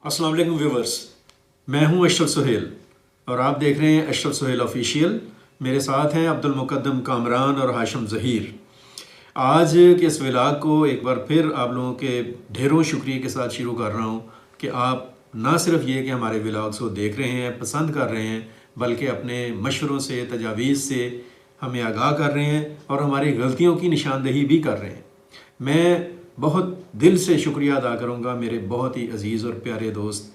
अस्सलाम वालेकुम व्यूवर्स, मैं हूं अशरफ सुहेल और आप देख रहे हैं अशरफ सुहेल ऑफिशियल। मेरे साथ हैं अब्दुल मुकद्दम कामरान और हाशिम ज़हीर। आज के इस व्लॉग को एक बार फिर आप लोगों के ढेरों शुक्रिया के साथ शुरू कर रहा हूं कि आप ना सिर्फ ये कि हमारे व्लॉग्स को देख रहे हैं, पसंद कर रहे हैं, बल्कि अपने मशवरों से, तजावीज़ से हमें आगाह कर रहे हैं और हमारी गलतियों की निशानदही भी कर रहे हैं। मैं बहुत दिल से शुक्रिया अदा करूँगा मेरे बहुत ही अजीज़ और प्यारे दोस्त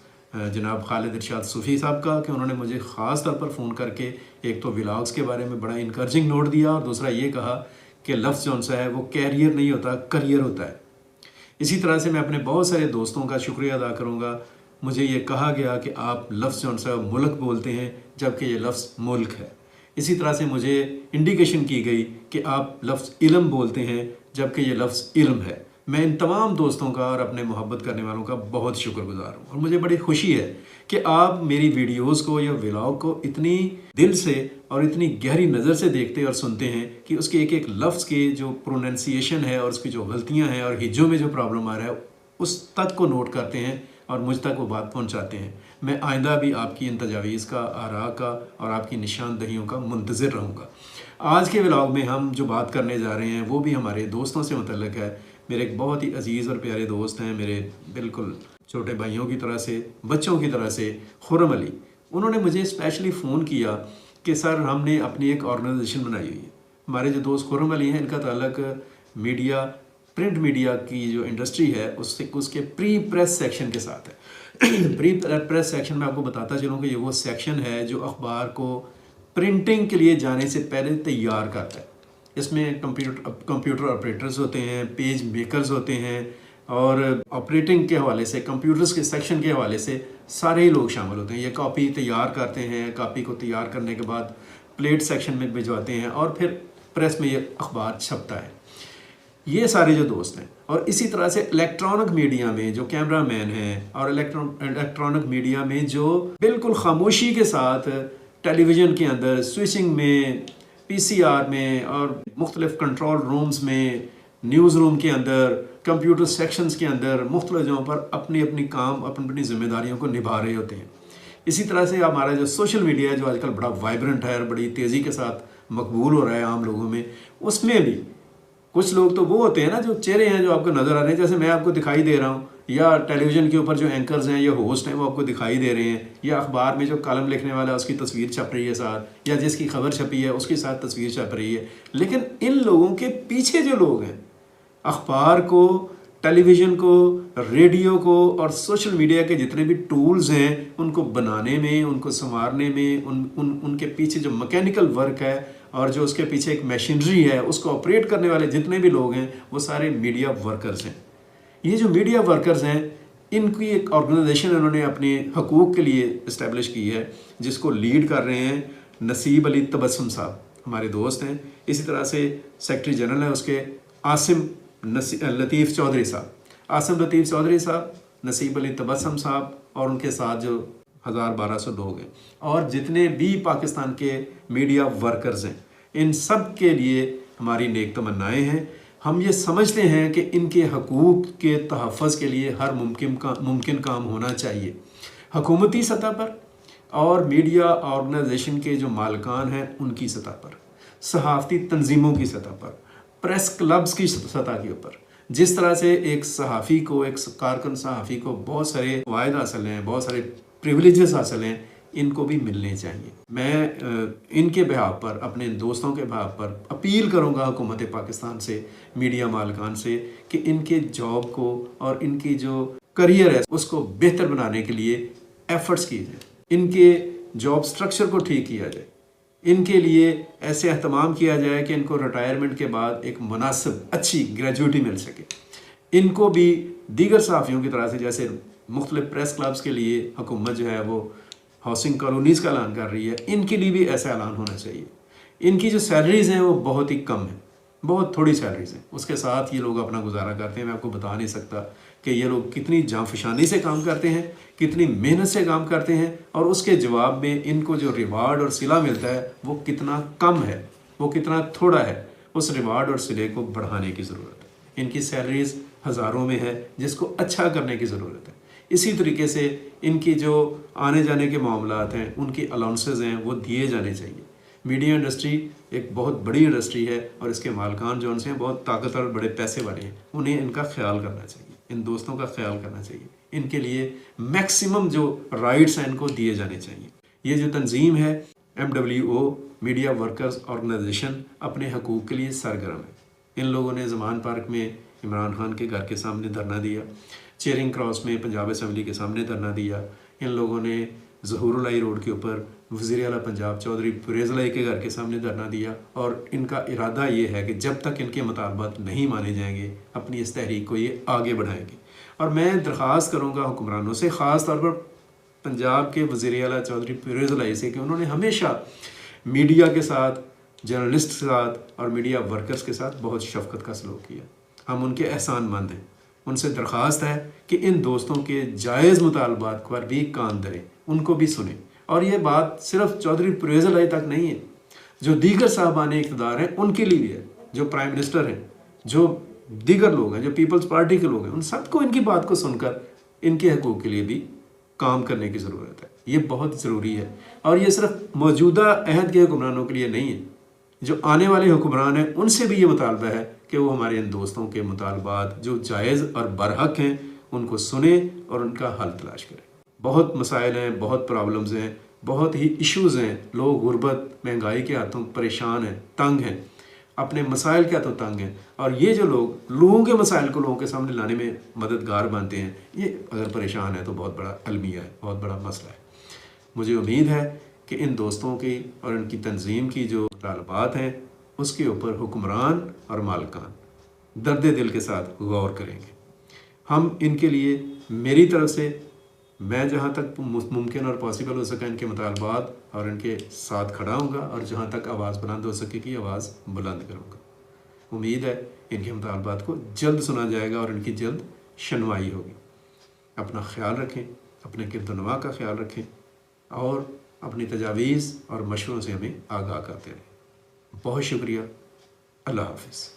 जनाब खालिद इरशाद सूफ़ी साहब का कि उन्होंने मुझे ख़ास तौर पर फ़ोन करके एक तो व्लॉग्स के बारे में बड़ा इनकरेजिंग नोट दिया और दूसरा ये कहा कि लफ्ज़ जौन सा है वो कैरियर नहीं होता, करियर होता है। इसी तरह से मैं अपने बहुत सारे दोस्तों का शुक्रिया अदा करूँगा। मुझे ये कहा गया कि आप लफ्ज़ जौन सा मुल्क बोलते हैं जबकि ये लफ्ज़ मुल्क है। इसी तरह से मुझे इंडिकेशन की गई कि आप लफ्ज़ इल्म बोलते हैं जबकि ये लफ्ज़ इल्म है। मैं इन तमाम दोस्तों का और अपने मोहब्बत करने वालों का बहुत शुक्रगुजार हूँ और मुझे बड़ी खुशी है कि आप मेरी वीडियोस को या व्लॉग को इतनी दिल से और इतनी गहरी नज़र से देखते और सुनते हैं कि उसके एक एक लफ्ज़ के जो प्रोनाउंसिएशन है और उसकी जो गलतियाँ हैं और हिज्जों में जो प्रॉब्लम आ रहा है उस तक को नोट करते हैं और मुझ तक वो बात पहुँचाते हैं। मैं आइंदा भी आपकी इन तजावीज़ का, आरा का और आपकी निशानदहियों का मुंतज़िर रहूँगा। आज के व्लॉग में हम जो बात करने जा रहे हैं वो भी हमारे दोस्तों से मुतल्लिक़ है। मेरे एक बहुत ही अजीज़ और प्यारे दोस्त हैं, मेरे बिल्कुल छोटे भाइयों की तरह से, बच्चों की तरह से, खुर्रम अली। उन्होंने मुझे स्पेशली फ़ोन किया कि सर हमने अपनी एक ऑर्गेनाइजेशन बनाई हुई है। हमारे जो दोस्त खुर्रम अली हैं इनका ताल्लुक मीडिया, प्रिंट मीडिया की जो इंडस्ट्री है उसके प्री प्रेस सेक्शन के साथ है। प्री प्रेस सेक्शन में आपको बताता चलूँ कि ये वो सेक्शन है जो अखबार को प्रिंटिंग के लिए जाने से पहले तैयार करता है। इसमें कंप्यूटर ऑपरेटर्स होते हैं, पेज मेकर्स होते हैं और ऑपरेटिंग के हवाले से, कंप्यूटर्स के सेक्शन के हवाले से सारे ही लोग शामिल होते हैं। ये कॉपी तैयार करते हैं, कॉपी को तैयार करने के बाद प्लेट सेक्शन में भिजवाते हैं और फिर प्रेस में ये अखबार छपता है। ये सारे जो दोस्त हैं और इसी तरह से इलेक्ट्रॉनिक मीडिया में जो कैमरा मैन हैं और इलेक्ट्रॉनिक मीडिया में जो बिल्कुल खामोशी के साथ टेलीविज़न के अंदर, स्विचिंग में, पीसीआर में और मुख्तलिफ कंट्रोल रूम्स में, न्यूज़ रूम के अंदर, कंप्यूटर सेक्शंस के अंदर मुख्तलिफ जगहों पर अपनी अपनी काम, अपनी अपनी ज़िम्मेदारियों को निभा रहे होते हैं। इसी तरह से हमारा जो सोशल मीडिया है जो आजकल बड़ा वाइब्रेंट है और बड़ी तेज़ी के साथ मकबूल हो रहा है आम लोगों में, उसमें भी कुछ लोग तो वो होते हैं ना जो चेहरे हैं जो आपको नज़र आ रहे हैं, जैसे मैं आपको दिखाई दे रहा हूँ, या टेलीविज़न के ऊपर जो एंकर्स हैं या होस्ट हैं वो आपको दिखाई दे रहे हैं, या अखबार में जो कॉलम लिखने वाला है उसकी तस्वीर छप रही है साथ, या जिसकी खबर छपी है उसके साथ तस्वीर छप रही है। लेकिन इन लोगों के पीछे जो लोग हैं अखबार को, टेलीविज़न को, रेडियो को और सोशल मीडिया के जितने भी टूल्स हैं उनको बनाने में, उनको संवारने में, उनके पीछे जो मैकेनिकल वर्क है और जो उसके पीछे एक मशीनरी है उसको ऑपरेट करने वाले जितने भी लोग हैं वो सारे मीडिया वर्कर्स हैं। ये जो मीडिया वर्कर्स हैं इनकी एक ऑर्गेनाइजेशन उन्होंने अपने हकूक़ के लिए इस्टेब्लिश की है जिसको लीड कर रहे हैं नसीब अली तबस्सुम साहब, हमारे दोस्त हैं। इसी तरह से सेक्रेटरी जनरल है उसके आसिम लतीफ़ चौधरी साहब, आसिम लतीफ़ चौधरी साहब, नसीब अली तबस्सुम साहब और उनके साथ जो 1200 लोग हैं और जितने भी पाकिस्तान के मीडिया वर्कर्स हैं, इन सब के लिए हमारी नेक तमन्नाएँ हैं। हम ये समझते हैं कि इनके हकूक़ के तहफ़्फ़ुज़ के लिए हर मुमकिन काम होना चाहिए, हुकूमती सतह पर और मीडिया ऑर्गेनाइजेशन के जो मालकान हैं उनकी सतह पर, सहाफ़ती तंजीमों की सतह पर, प्रेस क्लब्स की सतह के ऊपर। जिस तरह से एक सहाफ़ी को, एक कारकुन सहाफ़ी को बहुत सारे फ़वाइद हासिल हैं, बहुत सारे प्रिविलेजेस हासिल हैं, इनको भी मिलने चाहिए। मैं इनके बिहाफ पर, अपने दोस्तों के बिहाफ पर अपील करूंगा हुकूमत पाकिस्तान से, मीडिया मालकान से कि इनके जॉब को और इनकी जो करियर है उसको बेहतर बनाने के लिए एफर्ट्स किए जाए, इनके जॉब स्ट्रक्चर को ठीक किया जाए, इनके लिए ऐसे एहतमाम किया जाए कि इनको रिटायरमेंट के बाद एक मुनासिब अच्छी ग्रेजुएटी मिल सके। इनको भी दीगर सहाफ़ियों की तरह से जैसे मुख्तलिफ प्रेस क्लब्स के लिए हुकूमत जो है वो हाउसिंग कॉलोनीज़ का ऐलान कर रही है, इनके लिए भी ऐसा ऐलान होना चाहिए। इनकी जो सैलरीज़ हैं वो बहुत ही कम है, बहुत थोड़ी सैलरीज़ हैं, उसके साथ ये लोग अपना गुजारा करते हैं। मैं आपको बता नहीं सकता कि ये लोग कितनी जांफशानी से काम करते हैं, कितनी मेहनत से काम करते हैं और उसके जवाब में इनको जो रिवार्ड और सिला मिलता है वो कितना कम है, वो कितना थोड़ा है। उस रिवार्ड और सिले को बढ़ाने की ज़रूरत है। इनकी सैलरीज़ हज़ारों में है जिसको अच्छा करने की ज़रूरत है। اسی طریقے سے ان کی جو آنے جانے کے معاملات ہیں، ان کی الاؤنسز ہیں، وہ دیے جانے چاہیے۔ میڈیا انڈسٹری ایک بہت بڑی انڈسٹری ہے اور اس کے مالکان جو ان سے بہت طاقتور بڑے پیسے والے ہیں، انہیں ان کا خیال کرنا چاہیے، ان دوستوں کا خیال کرنا چاہیے، ان کے لیے میکسیمم جو رائٹس ہیں ان کو دیے جانے چاہیے۔ یہ جو تنظیم ہے MWO میڈیا ورکرز آرگنائزیشن اپنے حقوق کے لیے سرگرم ہے۔ ان لوگوں نے زمان پارک میں عمران خان کے گھر کے سامنے دھرنا دیا، چیرنگ کراس میں پنجاب اسمبلی کے سامنے دھرنا دیا، ان لوگوں نے ظہور الہی روڈ کے اوپر وزیر اعلیٰ پنجاب چودھری پرویز الہی کے گھر کے سامنے دھرنا دیا، اور ان کا ارادہ یہ ہے کہ جب تک ان کے مطالبات نہیں مانے جائیں گے اپنی اس تحریک کو یہ آگے بڑھائیں گے۔ اور میں درخواست کروں گا حکمرانوں سے، خاص طور پر پنجاب کے وزیر اعلیٰ چودھری پرویز الہی سے، کہ انہوں نے ہمیشہ میڈیا کے ساتھ، جرنلسٹ کے ساتھ اور میڈیا ورکرز کے ساتھ بہت شفقت کا سلوک کیا۔ ہم ان کے احسان مند ہیں۔ ان سے درخواست ہے کہ ان دوستوں کے جائز مطالبات پر بھی کان دھریں، ان کو بھی سنیں۔ اور یہ بات صرف چودھری پرویز الہی تک نہیں ہے، جو دیگر صاحبان اقتدار ہیں ان کے لیے بھی ہے، جو پرائم منسٹر ہیں، جو دیگر لوگ ہیں، جو پیپلز پارٹی کے لوگ ہیں، ان سب کو ان کی بات کو سن کر ان کے حقوق کے لیے بھی کام کرنے کی ضرورت ہے۔ یہ بہت ضروری ہے، اور یہ صرف موجودہ عہد کے حکمرانوں کے لیے نہیں ہے، جو آنے والے حکمران ہیں ان سے بھی یہ مطالبہ ہے کہ وہ ہمارے ان دوستوں کے مطالبات جو جائز اور برحق ہیں ان کو سنیں اور ان کا حل تلاش کریں۔ بہت مسائل ہیں، بہت پرابلمز ہیں، بہت ہی ایشوز ہیں۔ لوگ غربت، مہنگائی کے ہاتھوں پریشان ہیں، تنگ ہیں، اپنے مسائل کے ہاتھوں تنگ ہیں، اور یہ جو لوگوں کے مسائل کو لوگوں کے سامنے لانے میں مددگار بنتے ہیں، یہ اگر پریشان ہے تو بہت بڑا المیہ ہے، بہت بڑا مسئلہ ہے۔ مجھے امید ہے کہ ان دوستوں کی اور ان کی تنظیم کی جو مطالبات ہیں اس کے اوپر حکمران اور مالکان درد دل کے ساتھ غور کریں گے۔ ہم ان کے لیے، میری طرف سے میں جہاں تک ممکن اور پاسبل ہو سکا ان کے مطالبات اور ان کے ساتھ کھڑا ہوں گا، اور جہاں تک آواز بلند ہو سکے گی آواز بلند کروں گا۔ امید ہے ان کے مطالبات کو جلد سنا جائے گا اور ان کی جلد شنوائی ہوگی۔ اپنا خیال رکھیں، اپنے گرد و نواح کا خیال رکھیں، اور اپنی تجاویز اور مشوروں سے ہمیں آگاہ کرتے رہیں۔ بہت شکریہ۔ اللہ حافظ۔